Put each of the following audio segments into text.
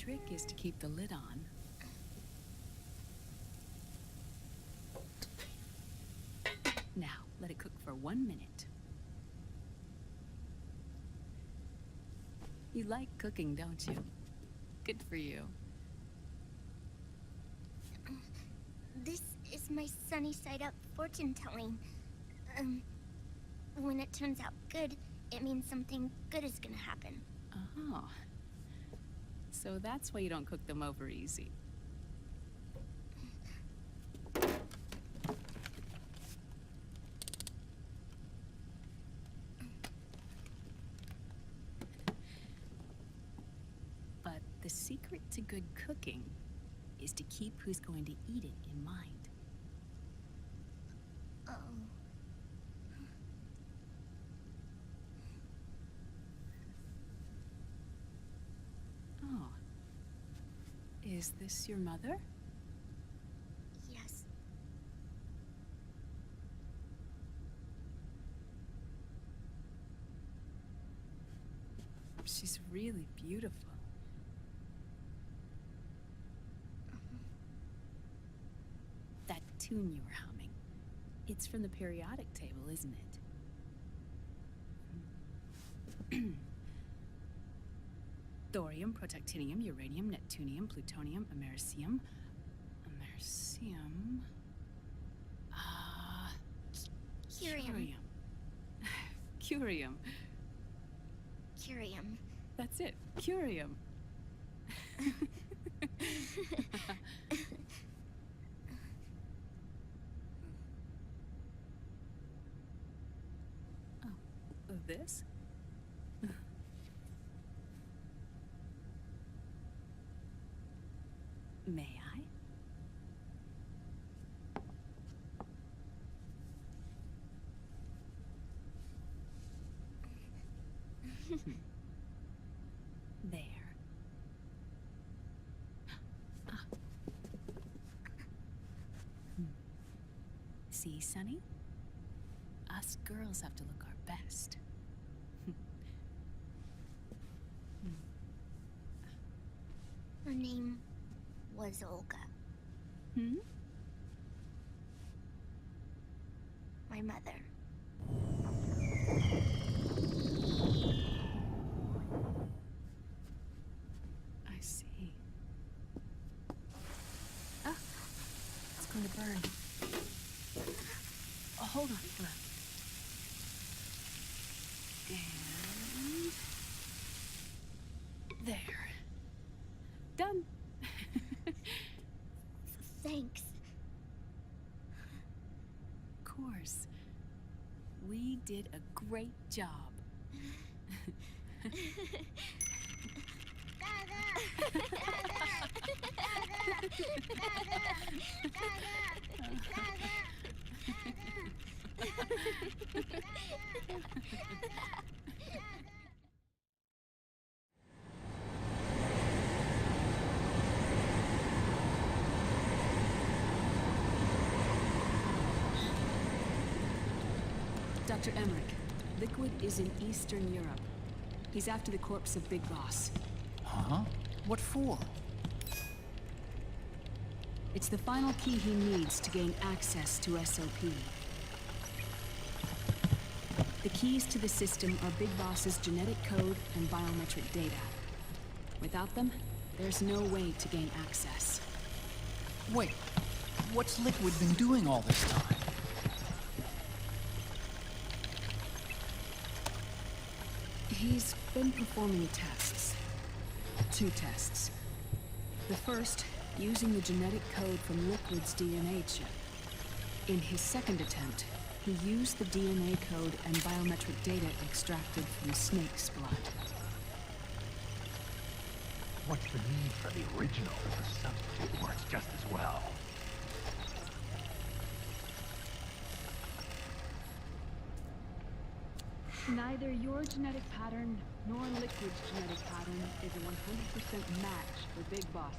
trick is to keep the lid on. Now, let it cook for 1 minute. You like cooking, don't you? Good for you. This is my sunny side up fortune telling. When it turns out good, it means something good is gonna happen. Oh. So that's why you don't cook them over easy. But the secret to good cooking is to keep who's going to eat it in mind. Oh. Oh. Is this your mother? Yes. She's really beautiful. That tune you were humming, it's from the periodic table, isn't it? Thorium, protactinium, uranium, neptunium, plutonium, americium. Curium. Curium. Curium. That's it, curium. Oh, this? May I? There. See, Sonny? Us girls have to look our best. Her name was Olga. Hmm? My mother. I see. Ah, it's going to burn. Oh, hold on, hold on. And there. Done. Thanks. Of course. We did a great job. Dr. Emmerich, Liquid is in Eastern Europe. He's after the corpse of Big Boss. Huh? What for? It's the final key he needs to gain access to SOP. The keys to the system are Big Boss's genetic code and biometric data. Without them, there's no way to gain access. Wait, what's Liquid been doing all this time? He's been performing tests. 2 tests. The first, using the genetic code from Liquid's DNA chip. In his second attempt, he used the DNA code and biometric data extracted from Snake's blood. What's the need for the original if the substitute works just as well? Neither your genetic pattern nor Liquid's genetic pattern is a 100% match for Big Boss's.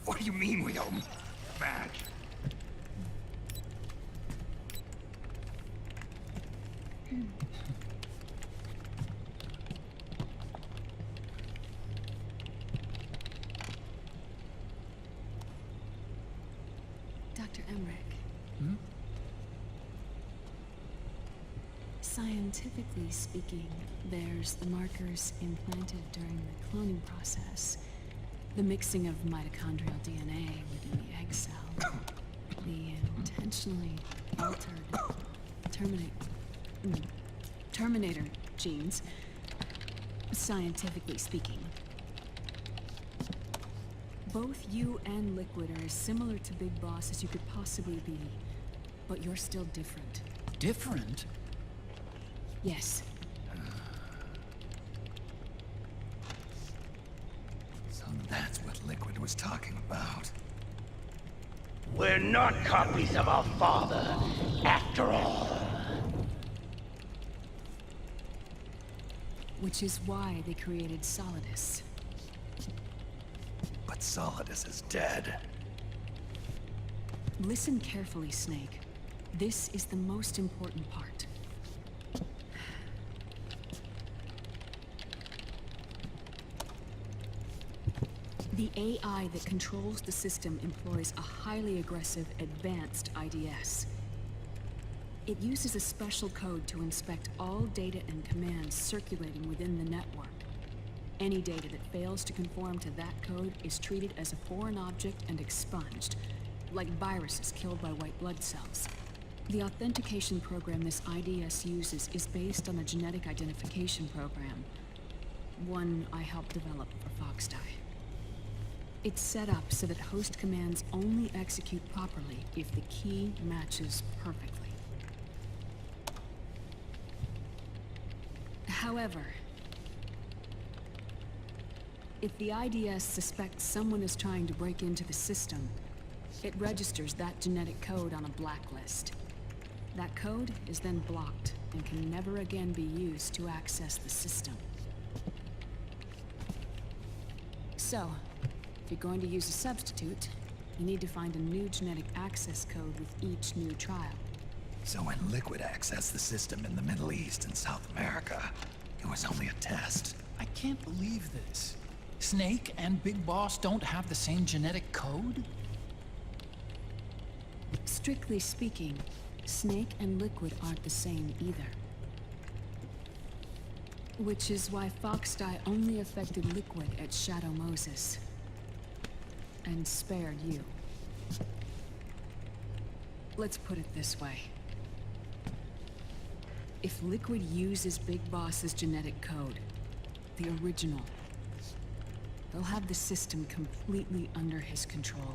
What do you mean we don't match? Dr. Emmerich. Hmm? Scientifically speaking, there's the markers implanted during the cloning process. The mixing of mitochondrial DNA within the egg cell. The intentionally altered Terminator genes. Scientifically speaking. Both you and Liquid are as similar to Big Boss as you could possibly be. But you're still different. Different? Yes. So that's what Liquid was talking about. We're not copies of our father, after all. Which is why they created Solidus. But Solidus is dead. Listen carefully, Snake. This is the most important part. The AI that controls the system employs a highly aggressive, advanced IDS. It uses a special code to inspect all data and commands circulating within the network. Any data that fails to conform to that code is treated as a foreign object and expunged, like viruses killed by white blood cells. The authentication program this IDS uses is based on a genetic identification program, one I helped develop for Foxdie. It's set up so that host commands only execute properly if the key matches perfectly. However, if the IDS suspects someone is trying to break into the system, it registers that genetic code on a blacklist. That code is then blocked and can never again be used to access the system. So, if you're going to use a substitute, you need to find a new genetic access code with each new trial. So when Liquid accessed the system in the Middle East and South America, it was only a test. I can't believe this. Snake and Big Boss don't have the same genetic code? Strictly speaking, Snake and Liquid aren't the same either. Which is why Foxdie only affected Liquid at Shadow Moses. And spared you. Let's put it this way. If Liquid uses Big Boss's genetic code, the original, they'll have the system completely under his control.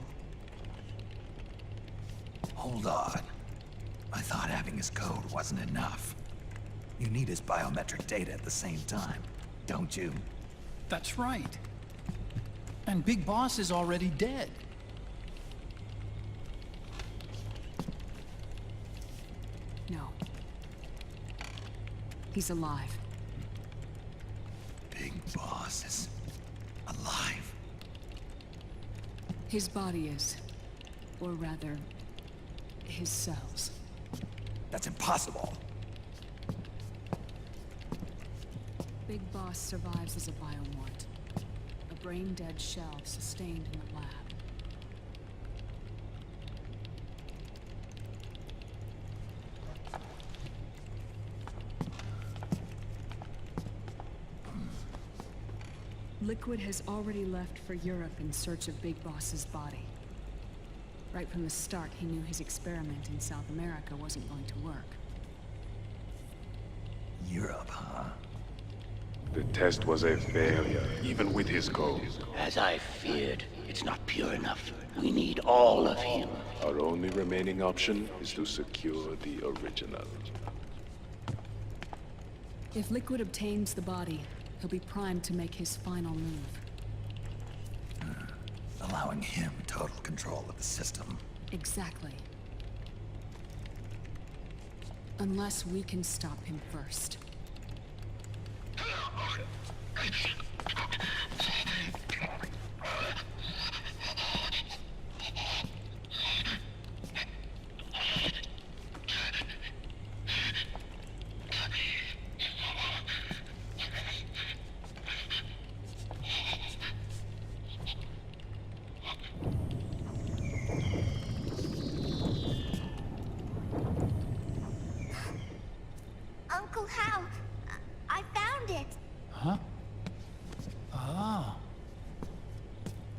Hold on. I thought having his code wasn't enough. You need his biometric data at the same time, don't you? That's right. And Big Boss is already dead. No. He's alive. Big Boss is alive. His body is. Or rather, his cells. That's impossible. Big Boss survives as a biomort. A brain-dead shell sustained in the lab. Liquid has already left for Europe in search of Big Boss's body. Right from the start, he knew his experiment in South America wasn't going to work. Europe, huh? The test was a failure, even with his code. As I feared, it's not pure enough. We need all of him. Our only remaining option is to secure the original. If Liquid obtains the body, he'll be primed to make his final move. Allowing him total control of the system. Exactly. Unless we can stop him first.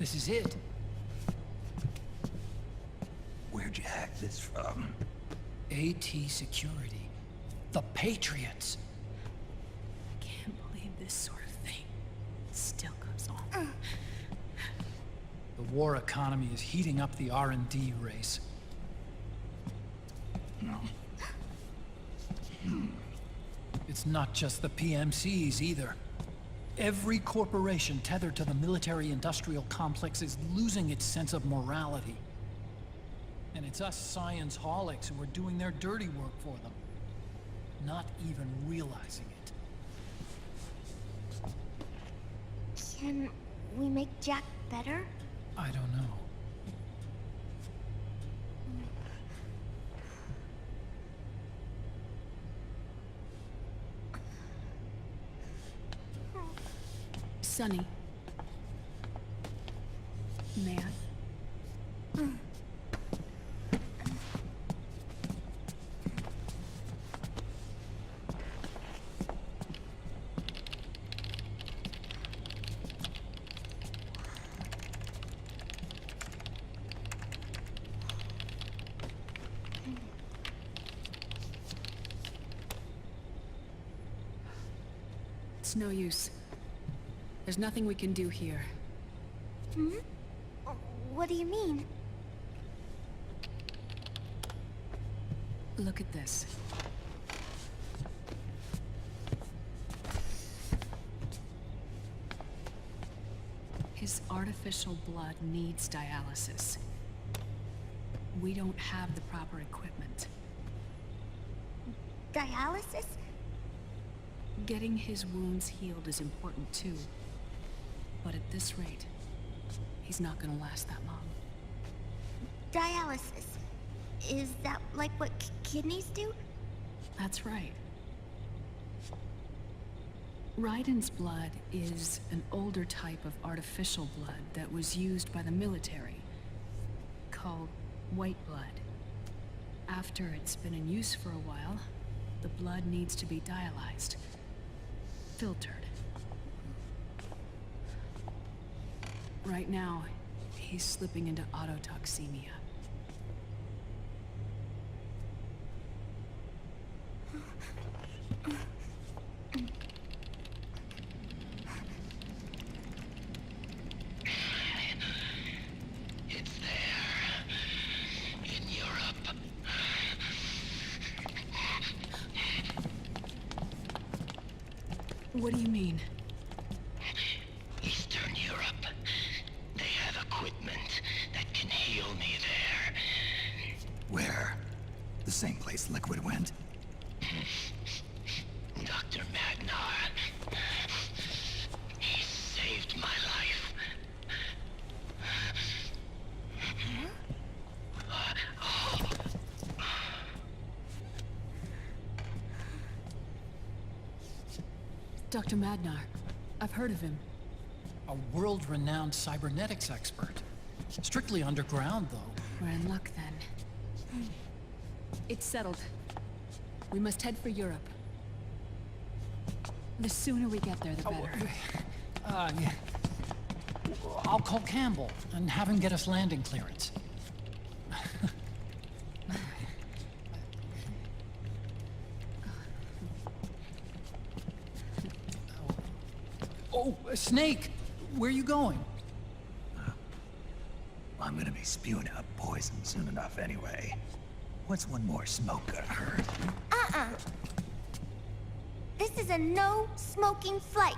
This is it. Where'd you hack this from? AT Security. The Patriots. Can't believe this sort of thing still goes on. The war economy is heating up the R&D race. It's not just the PMCs either. Every corporation tethered to the military-industrial complex is losing its sense of morality. And it's us science-holics who are doing their dirty work for them, not even realizing it. Can we make Jack better? I don't know. Sonny. May I? It's no use. There's nothing we can do here. Hmm? What do you mean? Look at this. His artificial blood needs dialysis. We don't have the proper equipment. Dialysis? Getting his wounds healed is important too. But at this rate, he's not gonna last that long. Dialysis. Is that like what kidneys do? That's right. Raiden's blood is an older type of artificial blood that was used by the military, called white blood. After it's been in use for a while, the blood needs to be dialyzed, filtered. Right now, he's slipping into autotoxemia. It's there. In Europe. What do you mean? Eastern Europe. They have equipment that can heal me there. Where? The same place Liquid went? Dr. Magnar. He saved my life. Dr. Magnar. I've heard of him. A world-renowned cybernetics expert. Strictly underground, though. We're in luck then. It's settled. We must head for Europe. The sooner we get there, the better. Yeah. I'll call Campbell and have him get us landing clearance. Oh, Snake! Where are you going? I'm gonna be spewing out poison soon enough anyway. What's one more smoke gonna hurt? This is a no-smoking flight.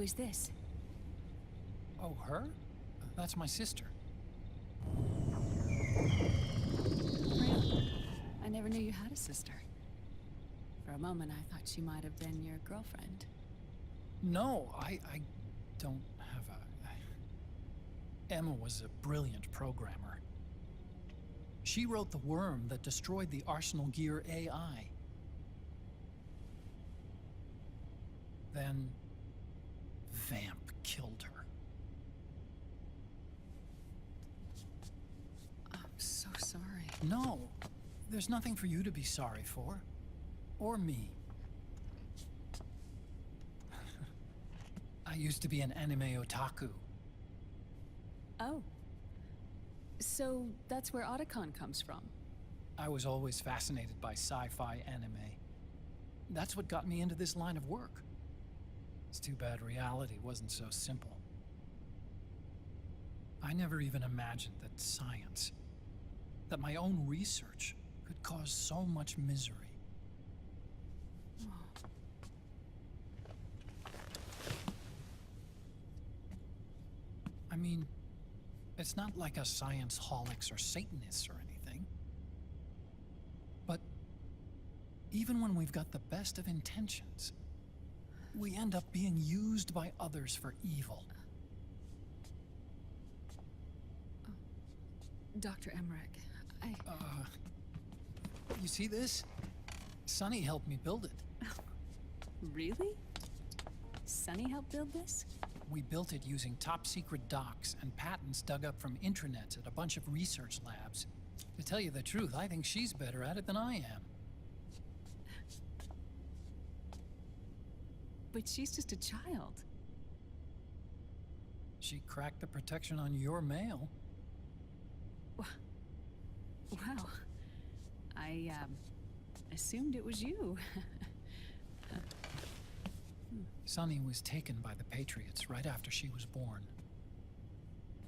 Who is this? Oh, her? That's my sister. Really? I never knew you had a sister. For a moment, I thought she might have been your girlfriend. No, I don't have a... Emma was a brilliant programmer. She wrote the worm that destroyed the Arsenal Gear AI. Then... Vamp killed her. I'm so sorry. No, there's nothing for you to be sorry for. Or me. I used to be an anime otaku. Oh. So that's where Otacon comes from. I was always fascinated by sci-fi anime. That's what got me into this line of work. It's too bad reality wasn't so simple. I never even imagined that science, that my own research, could cause so much misery. I mean, it's not like us science-holics or Satanists or anything. But even when we've got the best of intentions, we end up being used by others for evil. Dr. Emmerich, You see this? Sonny helped me build it. Really? Sonny helped build this? We built it using top-secret docs and patents dug up from intranets at a bunch of research labs. To tell you the truth, I think she's better at it than I am. But she's just a child. She cracked the protection on your mail. Wow. I, assumed it was you. Sunny was taken by the Patriots right after she was born.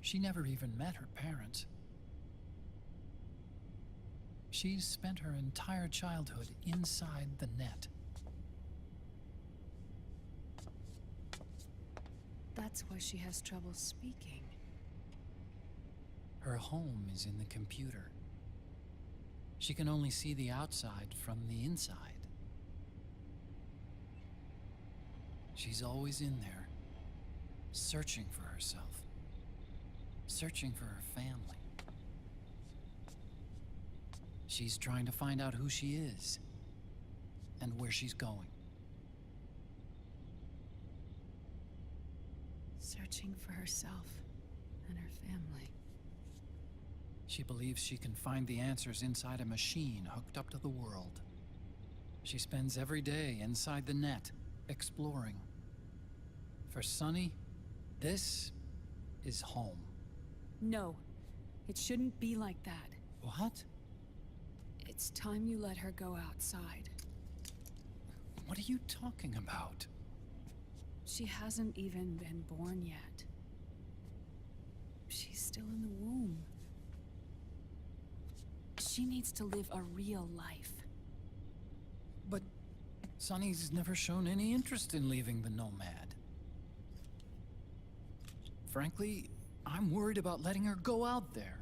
She never even met her parents. She's spent her entire childhood inside the net. That's why she has trouble speaking. Her home is in the computer. She can only see the outside from the inside. She's always in there, searching for herself, searching for her family. She's trying to find out who she is and where she's going. Searching for herself and her family. She believes she can find the answers inside a machine hooked up to the world. She spends every day inside the net, exploring. For Sunny, this is home. No, it shouldn't be like that. What? It's time you let her go outside. What are you talking about? She hasn't even been born yet. She's still in the womb. She needs to live a real life. But Sunny's never shown any interest in leaving the Nomad. Frankly, I'm worried about letting her go out there.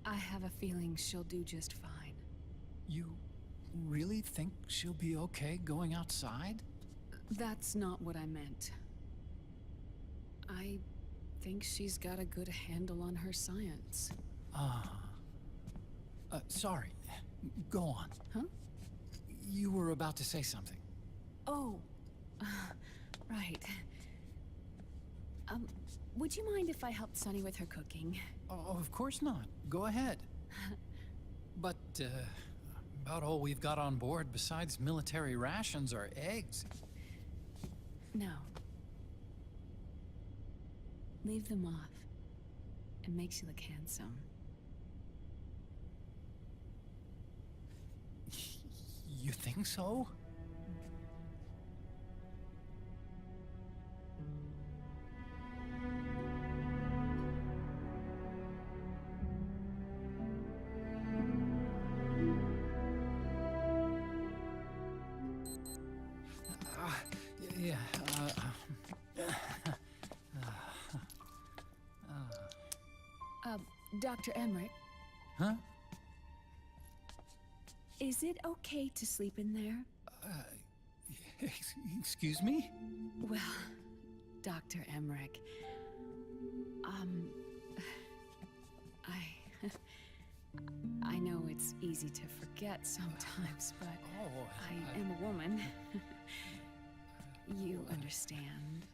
I have a feeling she'll do just fine. You really think she'll be okay going outside? That's not what I meant. I think she's got a good handle on her science. Sorry. Go on. Huh? You were about to say something. Oh, right. Would you mind if I helped Sunny with her cooking? Oh, of course not. Go ahead. But, about all we've got on board besides military rations are eggs. No. Leave them off. It makes you look handsome. You think so? Dr. Emmerich, Huh? is it okay to sleep in there? Excuse me? Well, Dr. Emmerich, I know it's easy to forget sometimes, but I am a woman. You understand.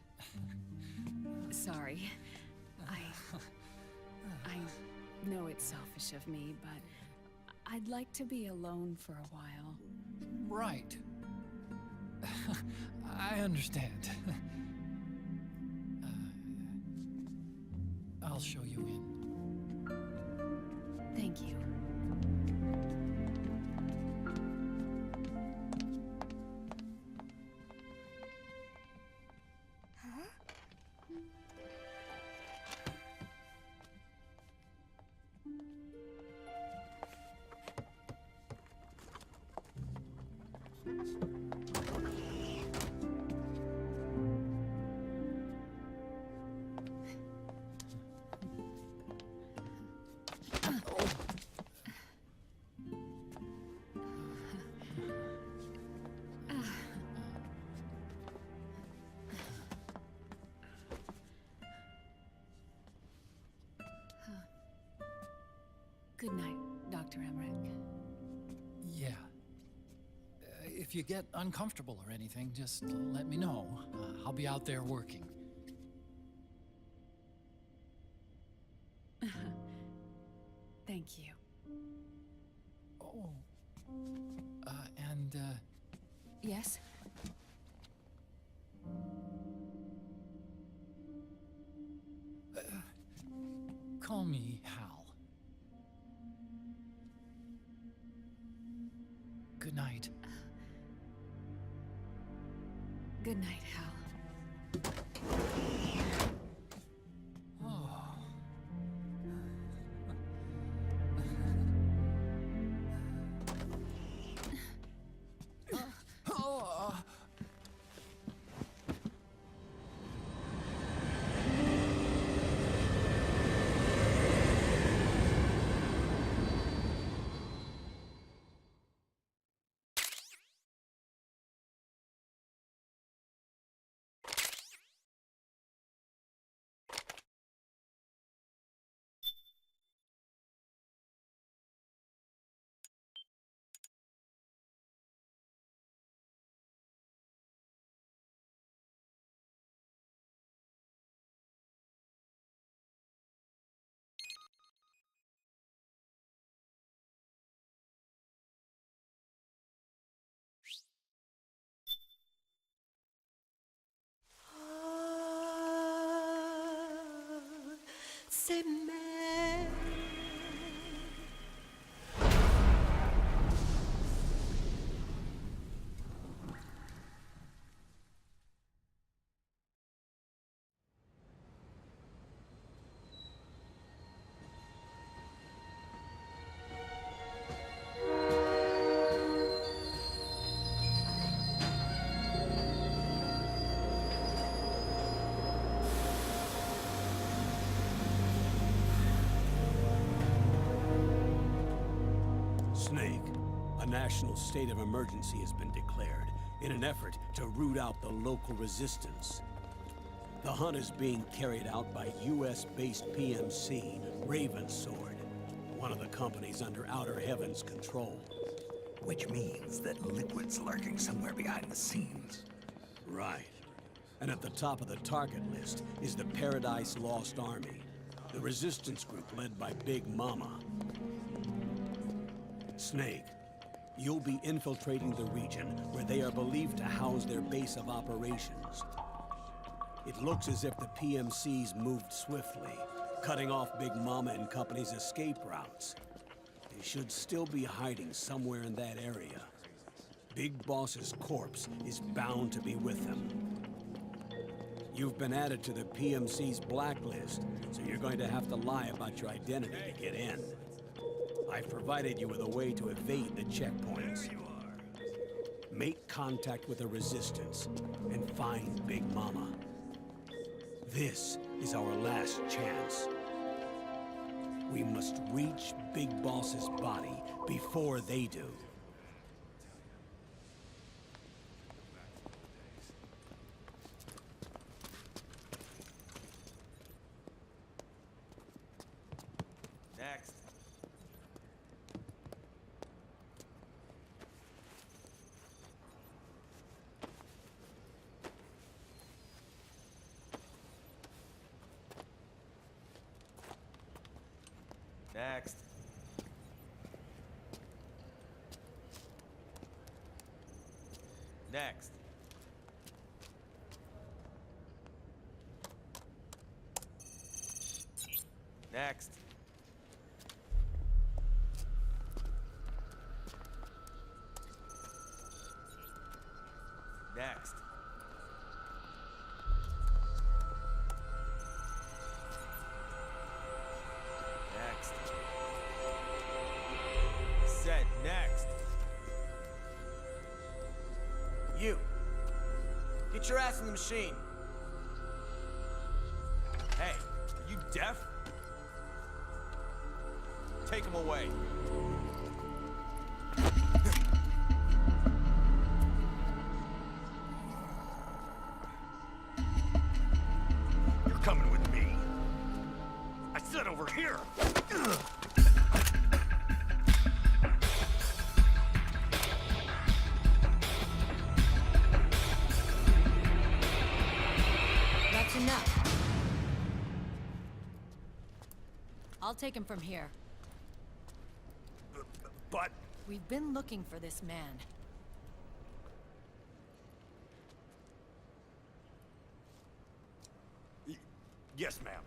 Sorry. I know it's selfish of me, but I'd like to be alone for a while. Right. I understand. I'll show you in. Thank you. Good night, Dr. Emmerich. Yeah. If you get uncomfortable or anything, just let me know. I'll be out there working. Thank you. Oh. And, Yes? call me Hal. Good night. Good night, Hal. C'est même. Snake, a national state of emergency has been declared in an effort to root out the local resistance. The hunt is being carried out by US-based PMC, Ravensword, one of the companies under Outer Heaven's control. Which means that Liquid's lurking somewhere behind the scenes. Right. And at the top of the target list is the Paradise Lost Army, the resistance group led by Big Mama. Snake, you'll be infiltrating the region where they are believed to house their base of operations. It looks as if the PMC's moved swiftly, cutting off Big Mama and company's escape routes. They should still be hiding somewhere in that area. Big Boss's corpse is bound to be with them. You've been added to the PMC's blacklist, so you're going to have to lie about your identity to get in. I've provided you with a way to evade the checkpoints. Make contact with the Resistance and find Big Mama. This is our last chance. We must reach Big Boss's body before they do. Next. Next. Next. Next. Next. Next. Said next. You. Get your ass in the machine. Hey, are you deaf? Take him away. You're coming with me. I said over here. That's enough. I'll take him from here. But... We've been looking for this man. Yes, ma'am.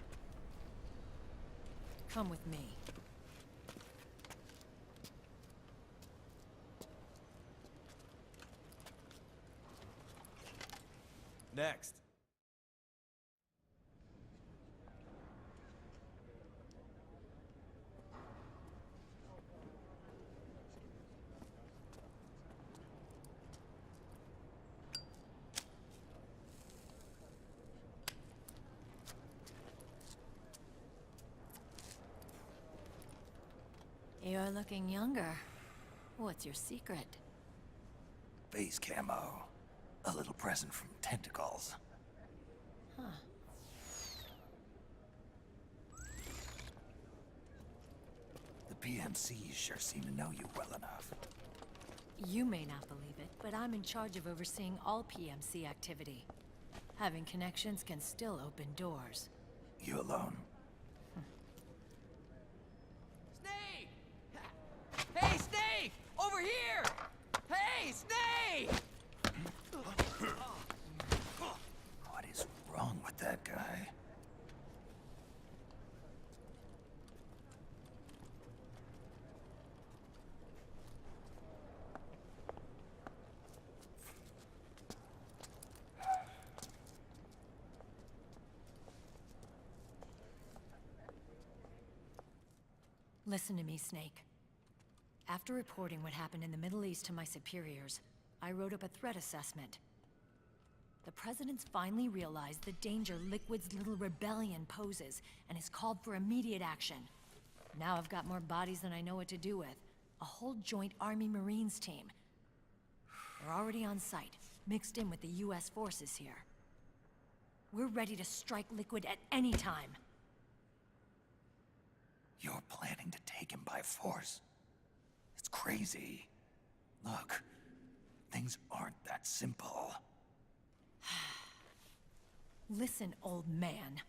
Come with me. Next. You're looking younger. What's your secret? Base camo. A little present from Tentacles. Huh. The PMCs sure seem to know you well enough. You may not believe it, but I'm in charge of overseeing all PMC activity. Having connections can still open doors. You alone? Snake! Hey, Snake! Over here! Hey, Snake! What is wrong with that guy? Listen to me, Snake. After reporting what happened in the Middle East to my superiors, I wrote up a threat assessment. The President's finally realized the danger Liquid's little rebellion poses, and has called for immediate action. Now I've got more bodies than I know what to do with. A whole joint Army-Marines team. They're already on site, mixed in with the US forces here. We're ready to strike Liquid at any time. You're planning to take him by force? It's crazy. Look, things aren't that simple. Listen, old man.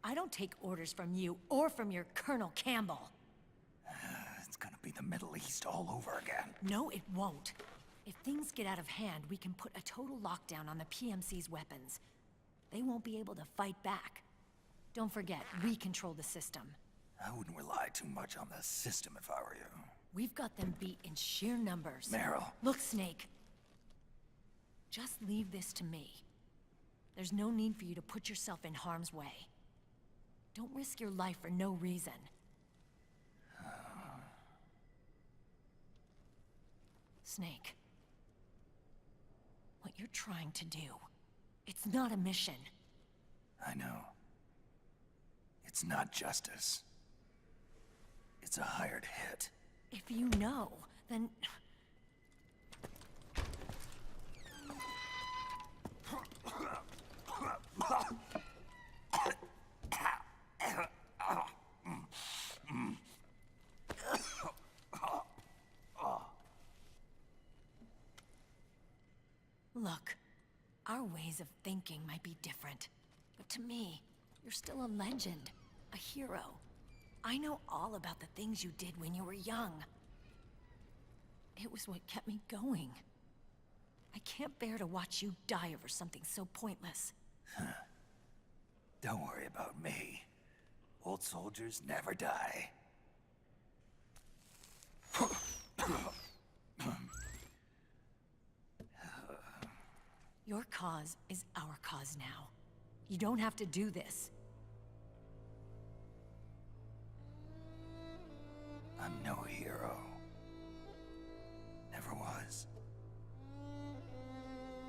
I don't take orders from you or from your Colonel Campbell. It's gonna be the Middle East all over again. No, it won't. If things get out of hand, we can put a total lockdown on the PMC's weapons. They won't be able to fight back. Don't forget, we control the system. I wouldn't rely too much on the system if I were you. We've got them beat in sheer numbers. Meryl. Look, Snake. Just leave this to me. There's no need for you to put yourself in harm's way. Don't risk your life for no reason. Snake. What you're trying to do, it's not a mission. I know. It's not justice. It's a hired hit. If you know, then... Look, our ways of thinking might be different, but to me, you're still a legend, a hero. I know all about the things you did when you were young. It was what kept me going. I can't bear to watch you die over something so pointless. Don't worry about me. Old soldiers never die. Your cause is our cause now. You don't have to do this. I'm no hero. Never was.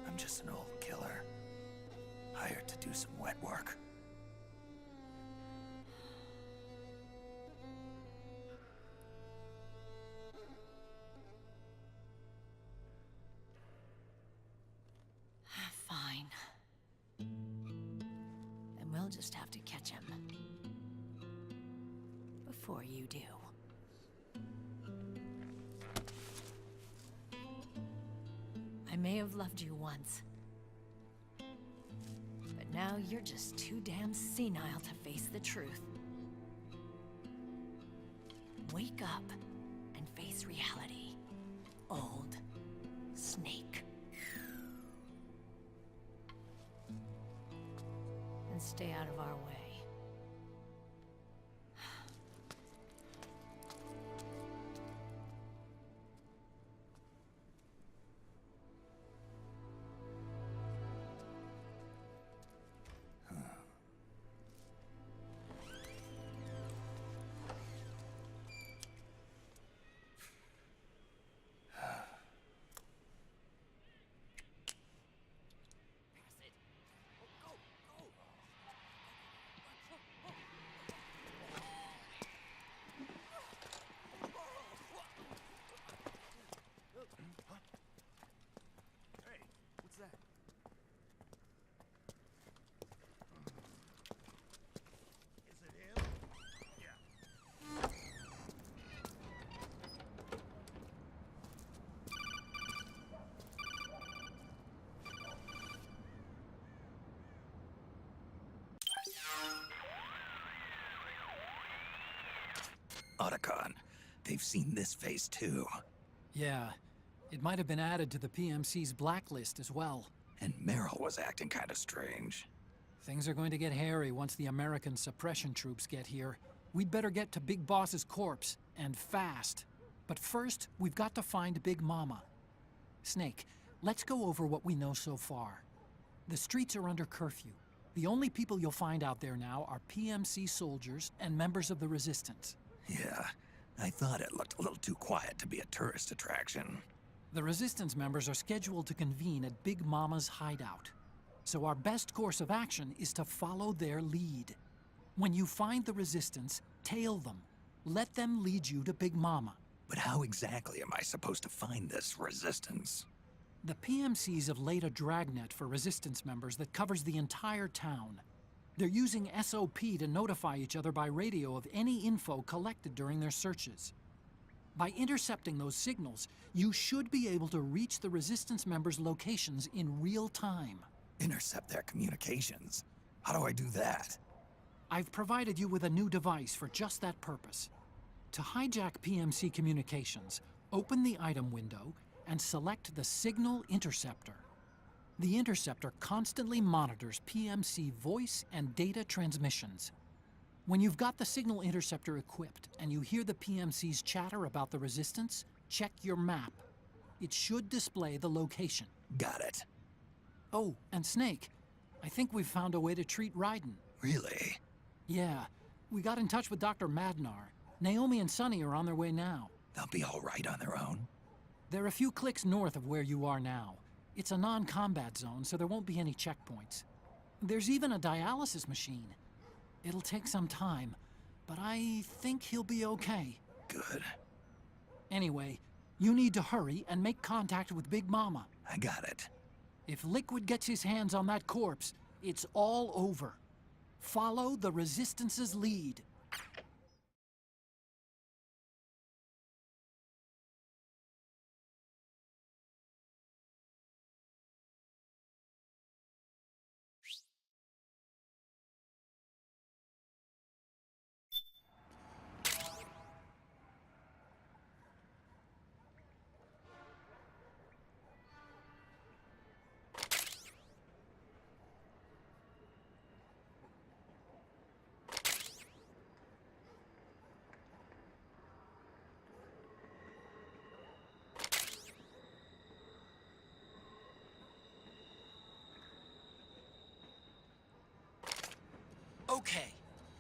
I'm just an old killer, hired to do some wet work. Fine. Then we'll just have to catch him. Before you do. I may have loved you once. But now you're just too damn senile to face the truth. Wake up and face reality. Old Snake. And stay out of our way. Otacon, they've seen this face too. Yeah, it might have been added to the PMC's blacklist as well. And Merrill was acting kind of strange. Things are going to get hairy once the American suppression troops get here. We'd better get to Big Boss's corpse, and fast. But first, we've got to find Big Mama. Snake, let's go over what we know so far. The streets are under curfew. The only people you'll find out there now are PMC soldiers and members of the Resistance. Yeah, I thought it looked a little too quiet to be a tourist attraction. The Resistance members are scheduled to convene at Big Mama's hideout. So our best course of action is to follow their lead. When you find the Resistance, tail them. Let them lead you to Big Mama. But how exactly am I supposed to find this Resistance? The PMCs have laid a dragnet for Resistance members that covers the entire town. They're using SOP to notify each other by radio of any info collected during their searches. By intercepting those signals, you should be able to reach the Resistance members' locations in real time. Intercept their communications? How do I do that? I've provided you with a new device for just that purpose. To hijack PMC communications, open the item window and select the Signal Interceptor. The interceptor constantly monitors PMC voice and data transmissions. When you've got the Signal Interceptor equipped and you hear the PMC's chatter about the Resistance, check your map. It should display the location. Got it. Oh, and Snake, I think we've found a way to treat Raiden. Really? Yeah, we got in touch with Dr. Madnar. Naomi and Sonny are on their way now. They'll be all right on their own? They're a few clicks north of where you are now. It's a non-combat zone, so there won't be any checkpoints. There's even a dialysis machine. It'll take some time, but I think he'll be okay. Good. Anyway, you need to hurry and make contact with Big Mama. I got it. If Liquid gets his hands on that corpse, it's all over. Follow the Resistance's lead. Okay,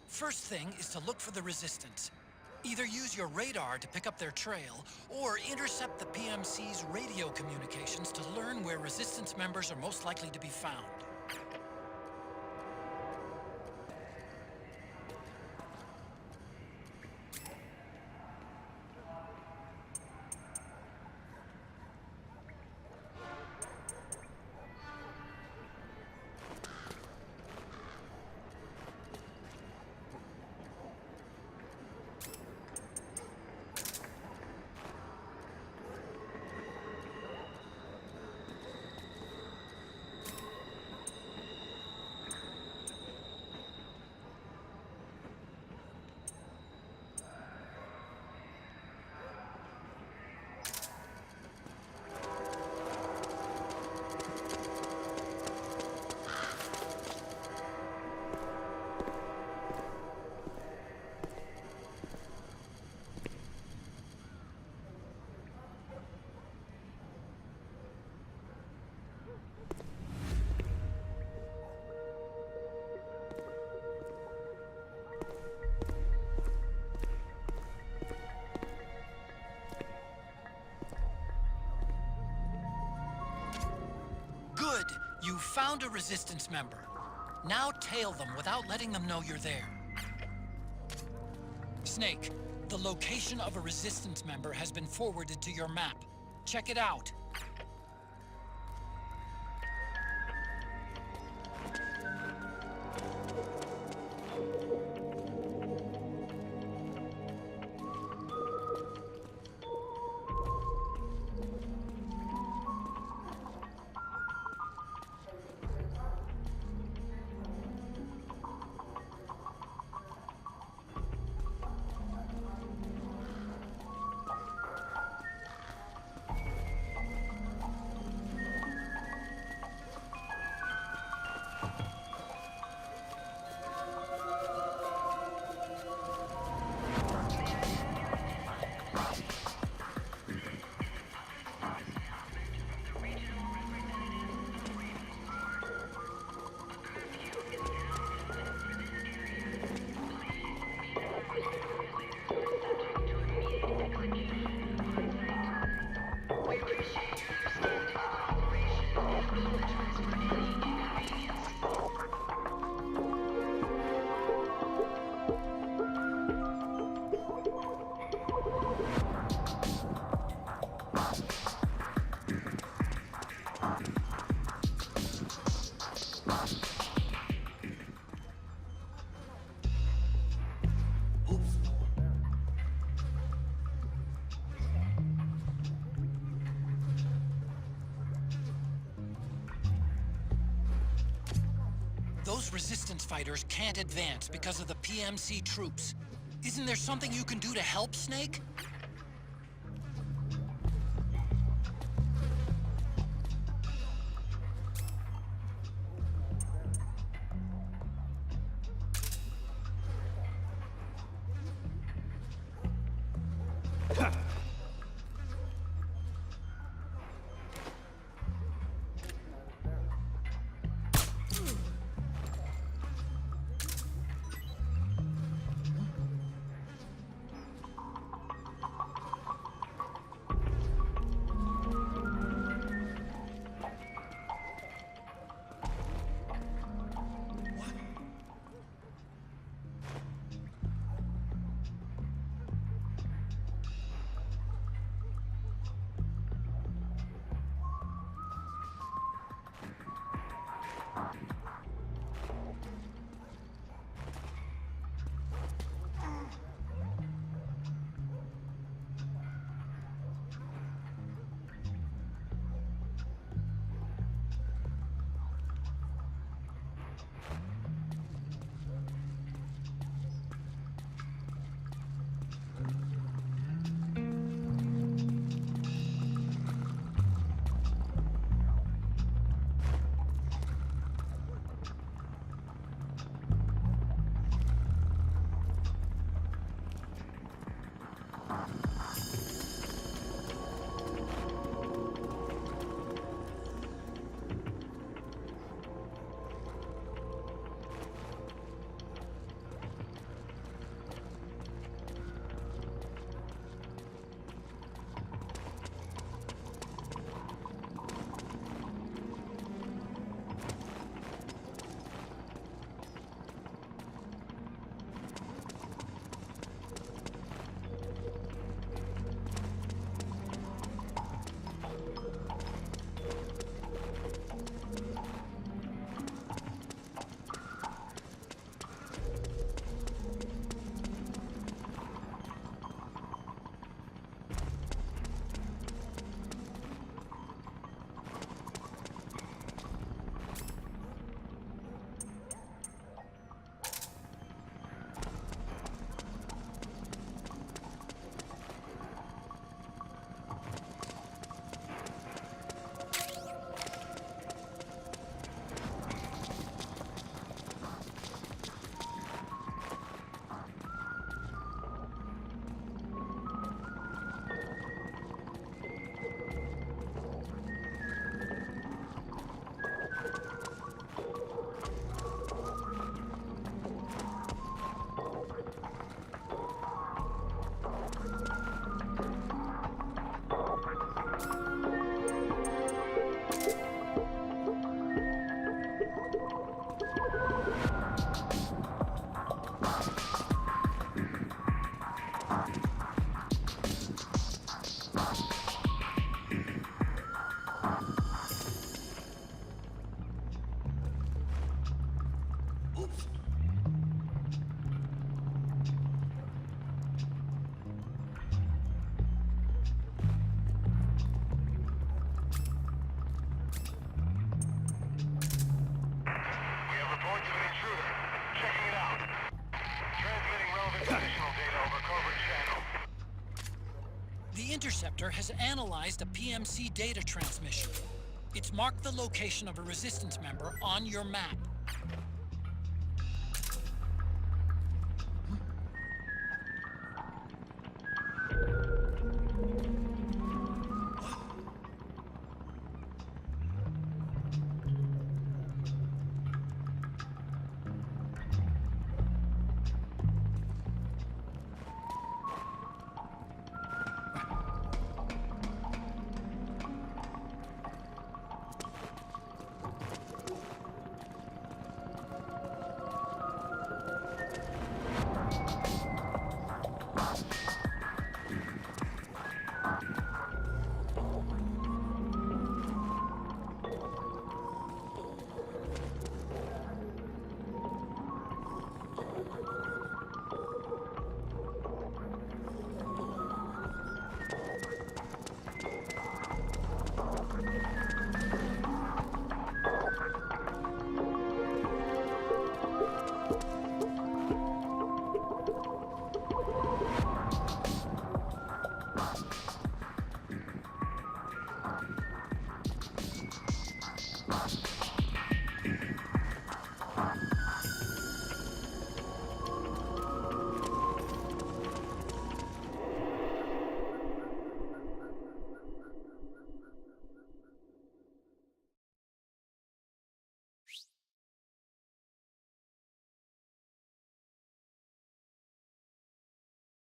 first thing is to look for the Resistance. Either use your radar to pick up their trail, or intercept the PMC's radio communications to learn where Resistance members are most likely to be found. Good! You found a Resistance member. Now tail them without letting them know you're there. Snake, the location of a Resistance member has been forwarded to your map. Check it out. Those Resistance fighters can't advance because of the PMC troops. Isn't there something you can do to help, Snake? The Interceptor has analyzed a PMC data transmission. It's marked the location of a resistance member on your map.